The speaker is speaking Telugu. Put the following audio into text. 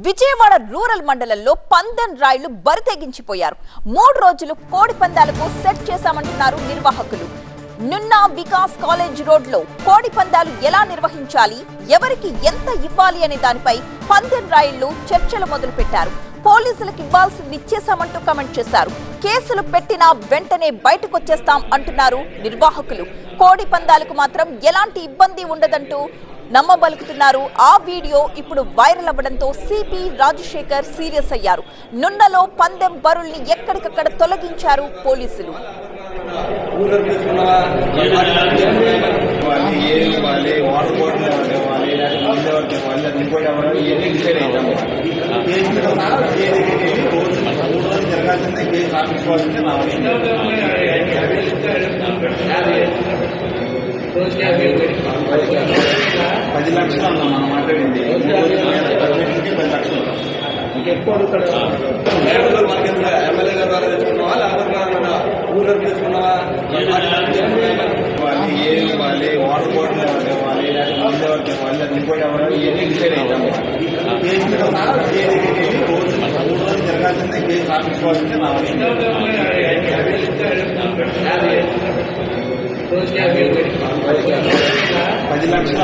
విజయవాడ రూరల్ మండలంలో పందెం రాయుళ్లు బరితెగించిపోయారు. 3 రోజులు కోడి పందాలకు సెట్ చేశామంటున్నారు నిర్వాహకులు. నున్నా వికాస్ కాలేజ్ రోడ్ లో కోడి పందాలు ఎలా నిర్వహించాలి, ఎవరికి ఎంత ఇవ్వాలి అనే దానిపై పందెం రాయుళ్లు చర్చలు మొదలుపెట్టారు. పోలీసులకు ఇవ్వాల్సింది ఇచ్చేశామంటూ కమెంట్ చేశారు. కేసులు పెట్టినా వెంటనే బయటకొచ్చేస్తాం అంటున్నారు నిర్వాహకులు. కోడి పందాలకు మాత్రం ఎలాంటి ఇబ్బంది ఉండదంటూ నమ్మబలుకుతున్నారు. ఆ వీడియో ఇప్పుడు వైరల్ అవ్వడంతో సిపి రాజశేఖర్ సీరియస్ అయ్యారు. నున్నలో పందెం బరుల్ని ఎక్కడికక్కడ తొలగించారు పోలీసులు. $10 లక్షలు అన్నా మనం మాట్లాడింది 10 లక్షలు ఎమ్మెల్యే గారి ద్వారా తెచ్చుకున్నావా లేకపోతే ఊళ్ళో తెచ్చుకున్నావా? ఏమి ఇవ్వాలి, వాటర్ బాటిల్ ఇవ్వాలి, లేకపోతే ఇవ్వాలి, అది ఇంకోటి ఇవ్వాలి, ఇవన్నీ డిసైడ్ అవుతాము. కేసు మీద 3 రోజులు జరగాల్సిందే. కేసు రాపించుకోవాల్సిందే నా 10 లక్షలు